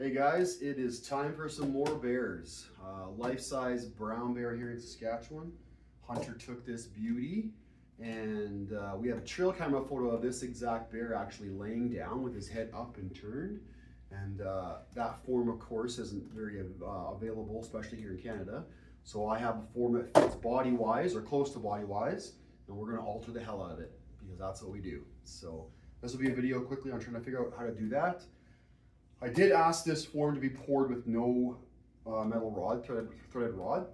Hey guys, it is time for some more bears. Life-size brown bear here in Saskatchewan. Hunter took this beauty, and we have a trail camera photo of this exact bear actually laying down with his head up and turned. And that form, of course, isn't very available, especially here in Canada. So I have a form that fits body-wise or close to body-wise, and we're going to alter the hell out of it because that's what we do. So this will be a video quickly on trying to figure out how to do that. I did ask this form to be poured with no metal rod, threaded rod,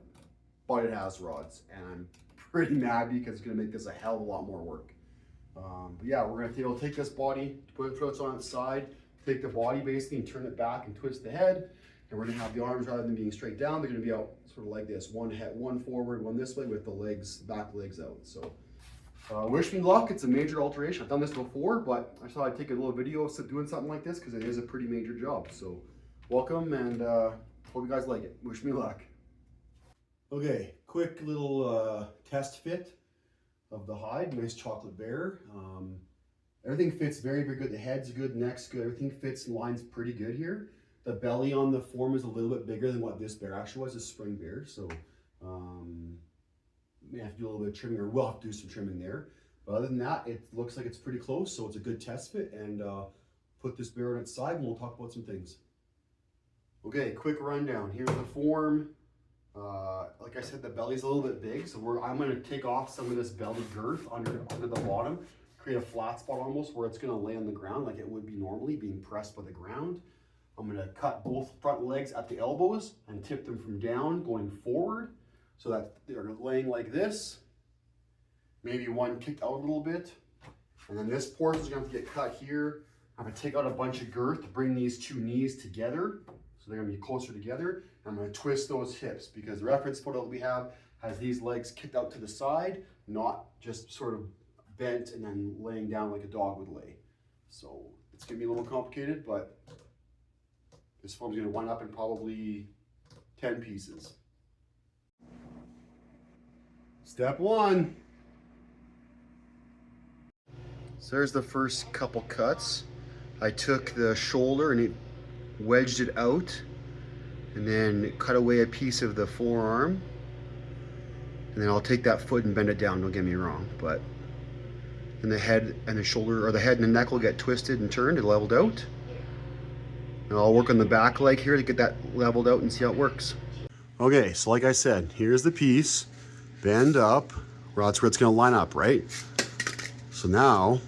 but it has rods, and I'm pretty mad because it's going to make this a hell of a lot more work. But yeah, we're going to take this body, put it on its side, take the body basically and turn it back and twist the head, and we're going to have the arms, rather than being straight down, they're going to be out sort of like this, one forward, one this way, with the legs, back legs out. So wish me luck. It's a major alteration. I've done this before, but I thought I'd take a little video of doing something like this because it is a pretty major job. So welcome, and hope you guys like it. Wish me luck. Okay, quick little test fit of the hide. Nice chocolate bear. Everything fits very, very good. The head's good, neck's good. Everything fits and lines pretty good here. The belly on the form is a little bit bigger than what this bear actually was, a spring bear. So may have to do a little bit of trimming, or we'll have to do some trimming there. But other than that, it looks like it's pretty close, so it's a good test fit. And put this bear on its side, and we'll talk about some things. Okay, quick rundown. Here's the form. Like I said, the belly's a little bit big, so I'm going to take off some of this belly girth under the bottom, create a flat spot almost where it's going to lay on the ground like it would be normally, being pressed by the ground. I'm going to cut both front legs at the elbows and tip them from down going forward, so that they're laying like this. Maybe one kicked out a little bit. And then this portion is going to get cut here. I'm going to take out a bunch of girth to bring these two knees together. So they're going to be closer together. I'm going to twist those hips because the reference photo that we have has these legs kicked out to the side, not just sort of bent and then laying down like a dog would lay. So it's going to be a little complicated, but this form's going to wind up in probably 10 pieces. Step one. So there's the first couple cuts. I took the shoulder and it wedged it out, and then cut away a piece of the forearm. And then I'll take that foot and bend it down, don't get me wrong, but then the head and the shoulder, or the head and the neck, will get twisted and turned and leveled out. And I'll work on the back leg here to get that leveled out and see how it works. Okay, so like I said, here's the piece. Bend up, well, that's where it's going to line up, right? So now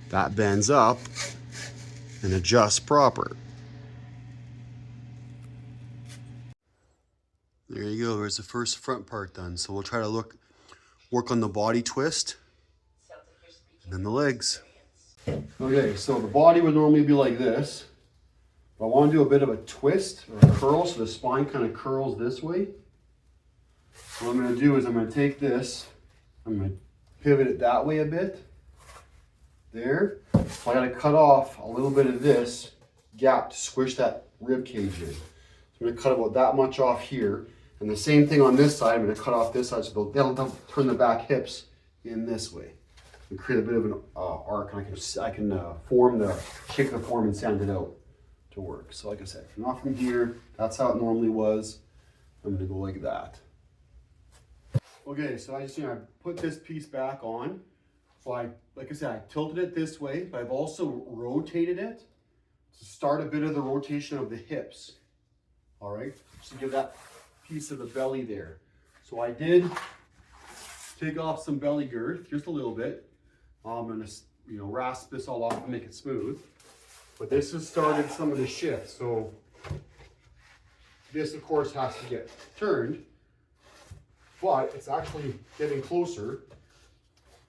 that bends up and adjusts proper. There you go, there's the first front part done. So we'll try to work on the body twist and then the legs. Okay, so the body would normally be like this. But I want to do a bit of a twist or a curl, so the spine kind of curls this way. What I'm going to do is I'm going to take this, I'm going to pivot it that way a bit. There. So I got to cut off a little bit of this gap to squish that rib cage in. So I'm going to cut about that much off here. And the same thing on this side, I'm going to cut off this side so they'll turn the back hips in this way. And create a bit of an arc, and I can shape the form and sand it out to work. So like I said, not from here, that's how it normally was. I'm going to go like that. Okay, so I put this piece back on. So like I said, I tilted it this way, but I've also rotated it to start a bit of the rotation of the hips. All right, just to give that piece of the belly there. So I did take off some belly girth, just a little bit. I'm gonna, rasp this all off and make it smooth. But this has started some of the shift. So this, of course, has to get turned. But it's actually getting closer.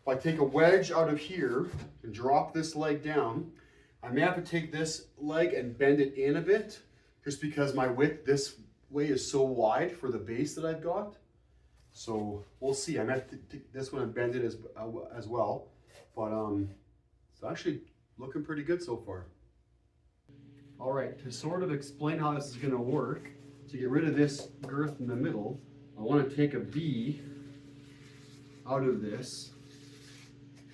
If I take a wedge out of here and drop this leg down, I may have to take this leg and bend it in a bit, just because my width this way is so wide for the base that I've got. So we'll see. I might have to take this one and bend it as well. But it's actually looking pretty good so far. All right, to sort of explain how this is going to work, to get rid of this girth in the middle, I want to take a V out of this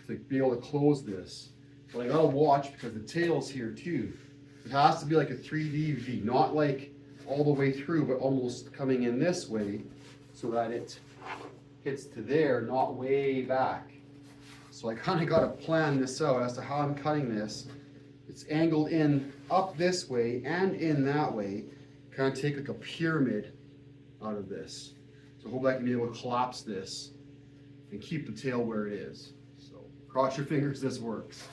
to be able to close this. But I gotta watch because the tail's here too. It has to be like a 3D V, not like all the way through, but almost coming in this way so that it hits to there, not way back. So I kind of got to plan this out as to how I'm cutting this. It's angled in up this way and in that way. Kind of take like a pyramid out of this. So hopefully I can be able to collapse this and keep the tail where it is. So cross your fingers this works.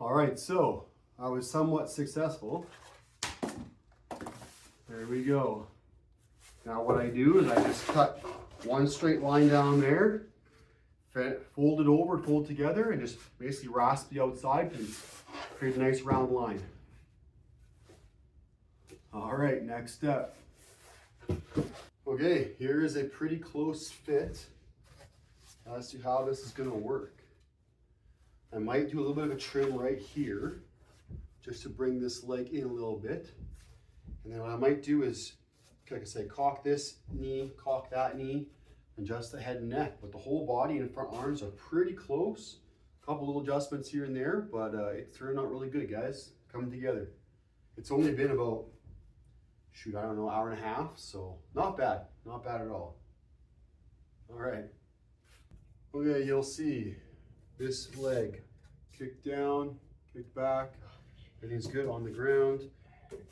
All right, so I was somewhat successful. There we go. Now what I do is I just cut one straight line down there, fold it over, fold it together, and just basically rasp the outside and create a nice round line. All right, next step. Okay, here is a pretty close fit as to how this is going to work. I might do a little bit of a trim right here just to bring this leg in a little bit. And then what I might do is, like I said, cock this knee, cock that knee, adjust the head and neck. But the whole body and front arms are pretty close. A couple little adjustments here and there, but it's turned out really good, guys. Coming together. It's only been about, shoot, I don't know, hour and a half, so not bad. Not bad at all. All right. Okay, you'll see this leg kick down, kick back. Everything's good on the ground.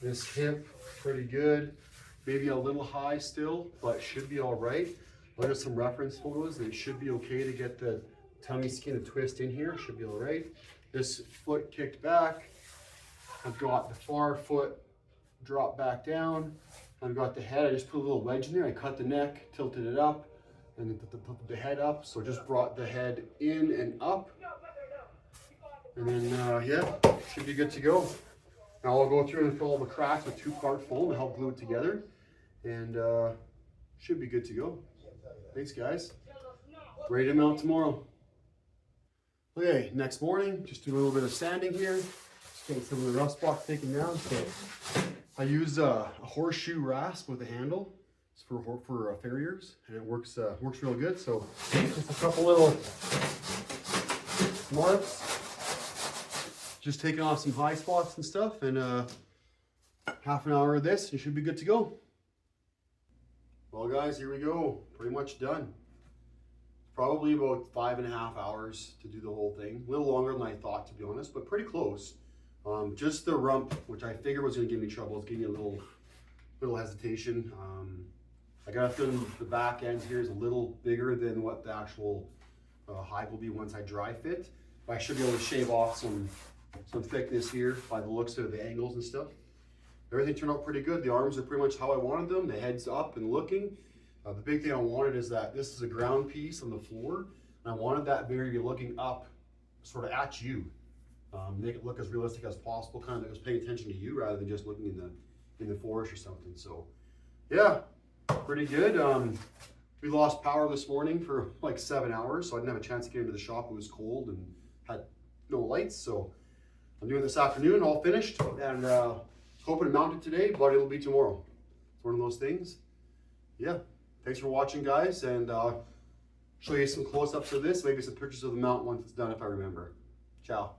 This hip, pretty good. Maybe a little high still, but should be all right. Look at some reference photos. It should be okay to get the tummy skin to twist in here. Should be all right. This foot kicked back. I've got the far foot drop back down. I've got the head. I just put a little wedge in there. I cut the neck, tilted it up, and then put the head up. So just brought the head in and up. And then, yeah, should be good to go. Now I'll go through and fill all the cracks with 2-part foam and help glue it together. And should be good to go. Thanks, guys. Ready to mount tomorrow. Okay, next morning, just do a little bit of sanding here. Just getting some of the rough spots taken down. So I use a horseshoe rasp with a handle. It's for farriers, and it works real good. So just a couple little marks. Just taking off some high spots and stuff, and half an hour of this, you should be good to go. Well, guys, here we go. Pretty much done. Probably about 5.5 hours to do the whole thing. A little longer than I thought, to be honest, but pretty close. Just the rump, which I figured was going to give me trouble, is giving me a little hesitation. I got a feeling the back end here is a little bigger than what the actual hide will be once I dry fit. But I should be able to shave off some thickness here by the looks of the angles and stuff. Everything turned out pretty good. The arms are pretty much how I wanted them. The head's up and looking. The big thing I wanted is that this is a ground piece on the floor, and I wanted that berry to be looking up sort of at you. Make it look as realistic as possible, kind of like I was paying attention to you rather than just looking in the forest or something. So yeah, pretty good. We lost power this morning for like 7 hours, so I didn't have a chance to get into the shop. It was cold and had no lights, so I'm doing it this afternoon, all finished, and hoping to mount it today, but it'll be tomorrow. It's one of those things. Yeah, thanks for watching, guys, and show you some close-ups of this, maybe some pictures of the mount once it's done if I remember. Ciao.